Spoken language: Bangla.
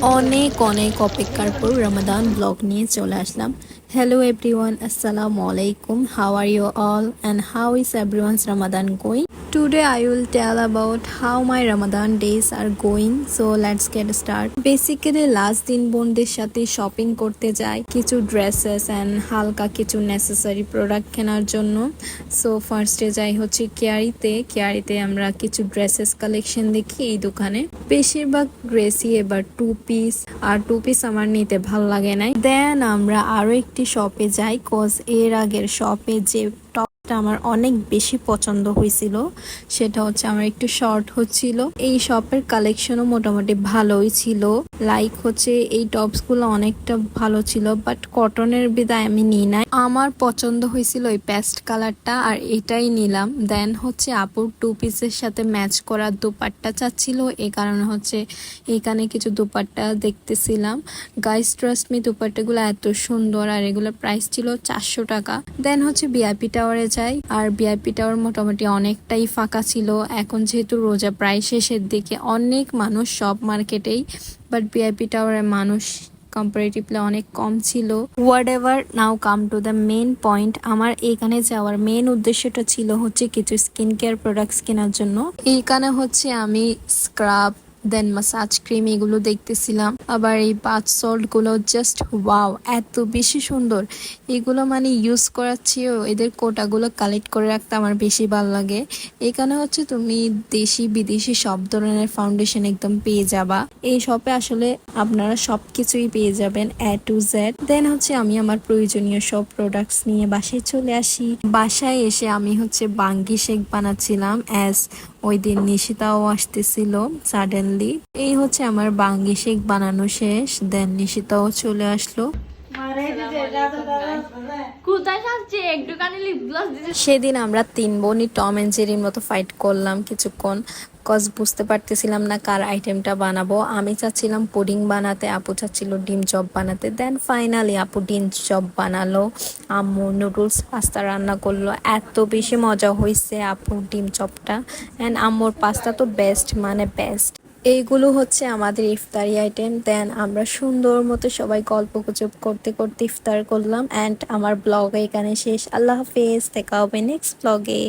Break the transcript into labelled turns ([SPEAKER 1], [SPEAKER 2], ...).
[SPEAKER 1] অনেক অনেক অপেক্ষার পর রমাদান ব্লগ নিয়ে চলে আসলাম। হ্যালো এভরিওয়ান, আসসালামু আলাইকুম। How are you all and how is everyone's Ramadan going? Today I will tell about how my Ramadan days are going. So let's get started. Basically last দিন বোনদের সাথে শপিং করতে যাই কিছু ড্রেসেস এন্ড হালকা কিছু নেসেসারি প্রোডাক্ট কেনার জন্য। সো ফার্স্টে যাই হচ্ছে কেয়ারিতে আমরা কিছু ড্রেসেস কালেকশন দেখি এই দোকানে। বেশিরভাগ ড্রেসই এবার টু পিস আমার নিতে ভাল লাগে নাই। দেন আমরা আরো একটি শপে যাই, কজ এর আগের শপে যে টপটা আমার অনেক বেশি পছন্দ হয়েছিল সেটা হচ্ছে আমার একটু শর্ট হচ্ছিল। এই শপের কালেকশনও মোটামুটি ভালোই ছিল, লাইক হচ্ছে এই টপস গুলো অনেকটা ভালো ছিল, বাট কটনের বিদায় আমি নিই নাই। আমার পছন্দ হয়েছিল এই পেস্ট কালারটা আর এটাই নিলাম। দেন হচ্ছে আপুর টু পিসের সাথে ম্যাচ করা দুপাট্টা চাচ্ছিল, এই কারণে হচ্ছে এখানে কিছু দুপাট্টা দেখতেছিলাম। গাইস ট্রাস্ট মি, দুপাট্টাগুলো এত সুন্দর আর এগুলোর প্রাইস ছিল 400 টাকা। দেন হচ্ছে ভিআইপি টাওয়ারে যাই, আর ভিআইপি টাওয়ার মোটামুটি অনেকটাই ফাঁকা ছিল। এখন যেহেতু রোজা প্রায় শেষের দিকে, অনেক মানুষ সব মার্কেটেই, বাট ভিআইপি টাওয়ারের মানুষ কম্পারেটিভলি অনেক কম ছিল। Whatever, now come to the main point. আমার এখানে যাওয়ার মেন উদ্দেশ্যটা ছিল হচ্ছে কিছু স্কিন কেয়ার প্রোডাক্টস কেনার জন্য। এইখানে হচ্ছে আমি স্ক্রাব, দেন মাসাজ ক্রিম এগুলো দেখতেছিলাম। আবার এই বাথ সল্ট গুলো জাস্ট ওয়াও, এত বেশি সুন্দর। এগুলো মানে ইউজ করার চেয়েও এদের কোটাগুলো কালেক্ট করে রাখতে আমার বেশি ভালো লাগে। এখানে হচ্ছে তুমি দেশি বিদেশি সব ধরনের ফাউন্ডেশন একদম পেয়ে যাবা। এই শপে আসলে আপনারা সবকিছুই পেয়ে যাবেন A to Z। দেন হচ্ছে আমি আমার প্রয়োজনীয় সব প্রোডাক্টস নিয়ে বাসায় চলে আসি। বাসায় এসে আমি হচ্ছে বাঙ্গি শেক বানাচ্ছিলাম, অ্যাজ ওই দিন নিশিতাও আসতেছিল সাডেনলি। এই হচ্ছে আমার বাঙ্গি শেক বানানো শেষ, দেন নিশিতাও চলে আসলো। সেদিন আমরা তিন বোনই টম এন্ড জেরির মতো ফাইট করলাম কিছুক্ষণ, কজ বুঝতে পারতেছিলাম না কার আইটেমটা বানাবো। আমি চাচ্ছিলাম পুডিং বানাতে, আপু চাচ্ছিল ডিম চপ বানাতে। দেন ফাইনালি আপু ডিম চপ বানালো, আম্মু নুডলস পাস্তা রান্না করলো। এত বেশি মজা হয়েছে আপুর ডিম চপটা, অ্যান্ড আম্মুর পাস্তা তো বেস্ট মানে বেস্ট। এইগুলো হচ্ছে আমাদের ইফতারি আইটেম। দেন আমরা সুন্দর মতো সবাই গল্প গুজব করতে করতে ইফতার করলাম। অ্যান্ড আমার ব্লগ এখানে শেষ। আল্লাহ হাফেজ, দেখা হবে নেক্সট ব্লগে।